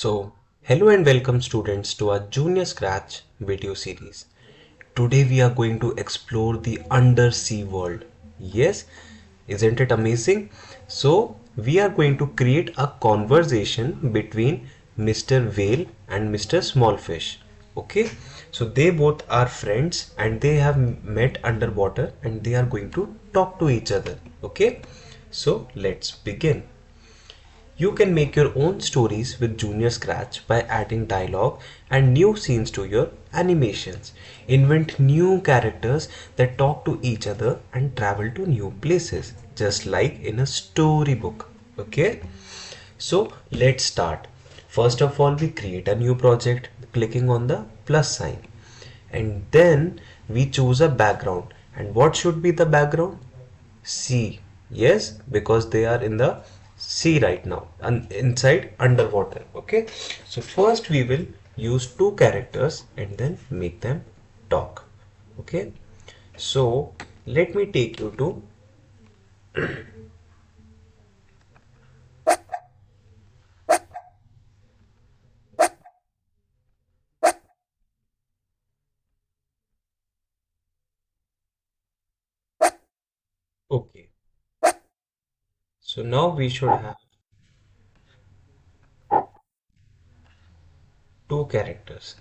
So, hello and welcome students to our Junior Scratch video series. Today we are going to explore the undersea world. Yes, isn't it amazing? So, we are going to create a conversation between Mr. Whale and Mr. Smallfish. Okay, so they both are friends and they have met underwater and they are going to talk to each other. Okay, so let's begin. You can make your own stories with Junior Scratch by adding dialogue and new scenes to your animations. Invent new characters that talk to each other and travel to new places, just like in a storybook. Okay? So let's start. First of all, we create a new project clicking on the plus sign. And then we choose a background. And what should be the background? Sea. Yes, because they are in the sea right now and inside underwater. Okay, so first we will use two characters and then make them talk. Okay, so let me take you to okay, so now we should have two characters.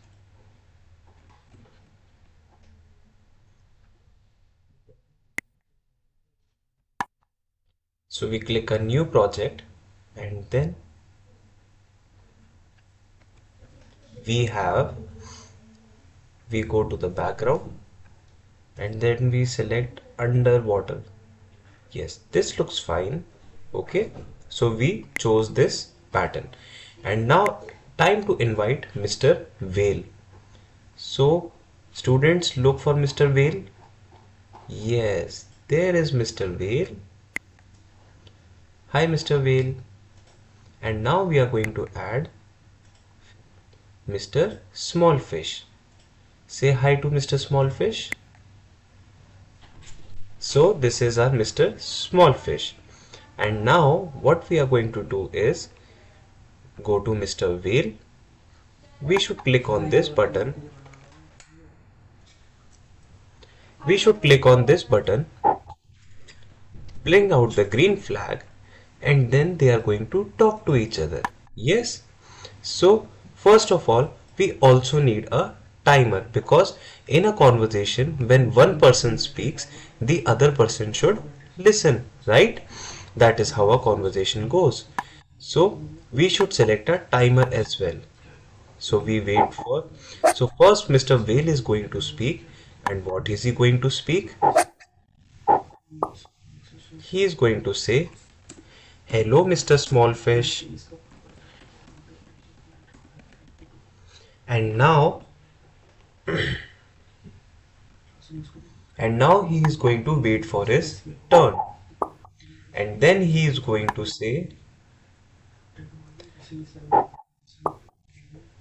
So we click a new project and then we go to the background and then we select underwater. Yes, this looks fine. Okay, so we chose this pattern. And now time to invite Mr. Whale. So students, look for Mr. Whale. Yes, there is Mr. Whale. Hi Mr. Whale. And now we are going to add Mr. Smallfish. Say hi to Mr. Smallfish. So this is our Mr. Smallfish. And now what we are going to do is go to Mr. Whale. We should click on this button. We should click on this button, bring out the green flag, and then they are going to talk to each other. Yes. So first of all, we also need a timer because in a conversation, when one person speaks, the other person should listen, right? That is how a conversation goes. So we should select a timer as well. So we wait for. So first, Mr. Whale is going to speak, and what is he going to speak? He is going to say, "Hello, Mr. Smallfish." And now, he is going to wait for his turn. And then he is going to say,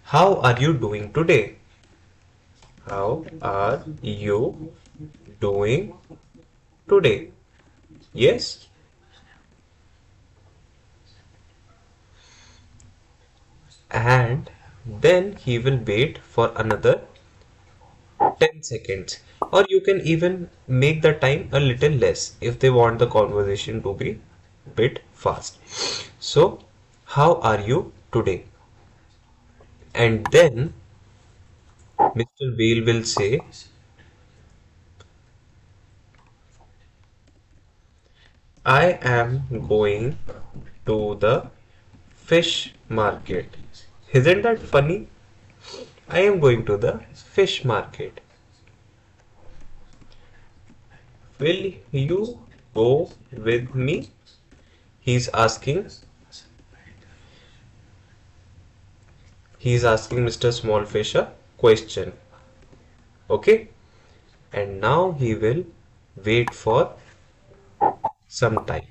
"How are you doing today? How are you doing today?" Yes. And then he will wait for another 10 seconds, or you can even make the time a little less if they want the conversation to be bit fast. So how are you today? And then Mr. Whale will say, "I am going to the fish market." Isn't that funny? I am going to the fish market. Will you go with me? He's asking. He's asking Mr. Smallfish a question. Okay? And now he will wait for some time.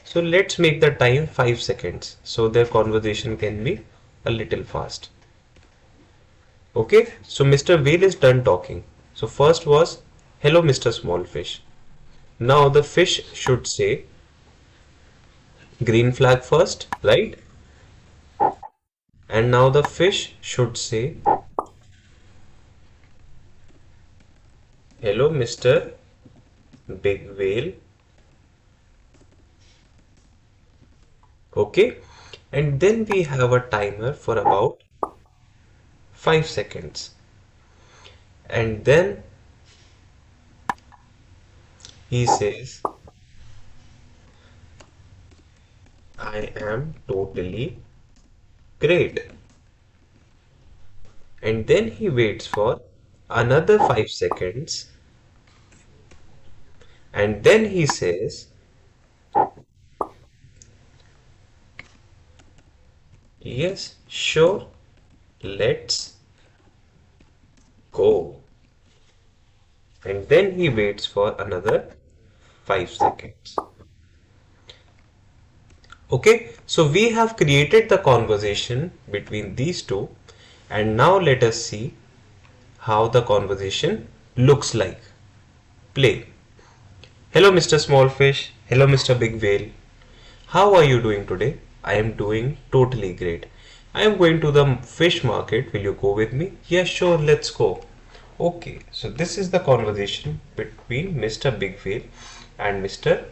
So let's make the time 5 seconds so their conversation can be a little fast. Okay? So Mr. Whale is done talking. So first was, "Hello, Mr. Smallfish." Now the fish should say green flag first, right? And now the fish should say, hello, Mr. Big Whale. Okay. And then we have a timer for about 5 seconds. And then he says, I am totally great. And then he waits for another 5 seconds. And then he says, yes, sure, let's go. And then he waits for another 5 seconds. Okay, so we have created the conversation between these two, and now let us see how the conversation looks like. Play. Hello, Mr. Small Fish. Hello, Mr. Big Whale. How are you doing today? I am doing totally great. I am going to the fish market. Will you go with me? Yes, sure, let's go. Okay, so this is the conversation between Mr. Big Whale and Mr.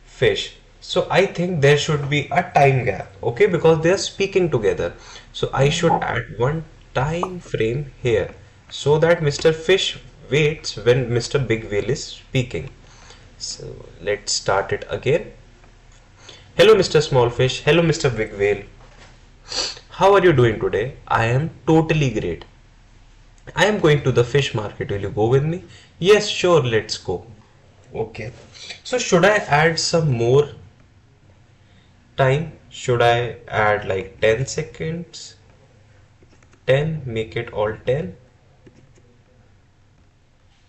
Fish. So I think there should be a time gap, okay, because they are speaking together. So I should add one time frame here so that Mr. Fish waits when Mr. Big Whale is speaking. So let's start it again. Hello, Mr. Small Fish. Hello, Mr. Big Whale. How are you doing today? I am totally great. I am going to the fish market. Will you go with me? Yes, sure, let's go. Okay. So should I add some more time? Should I add like 10 seconds? 10, make it all 10.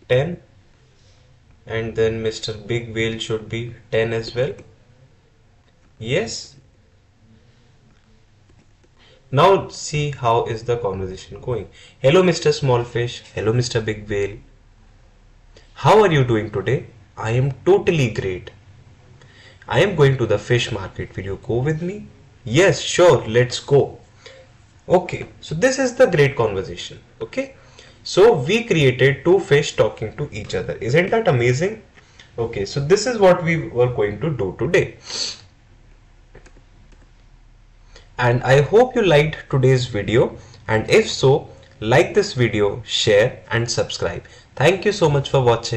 10. And then Mr. Big Whale should be 10 as well. Yes. Now see how is the conversation going. Hello, Mr. Small Fish. Hello, Mr. Big Whale. How are you doing today? I am totally great. I am going to the fish market. Will you go with me? Yes, sure, let's go. Okay, so this is the great conversation. Okay, so we created two fish talking to each other. Isn't that amazing? Okay, so this is what we were going to do today. And I hope you liked today's video. And if so, like this video, share and subscribe. Thank you so much for watching.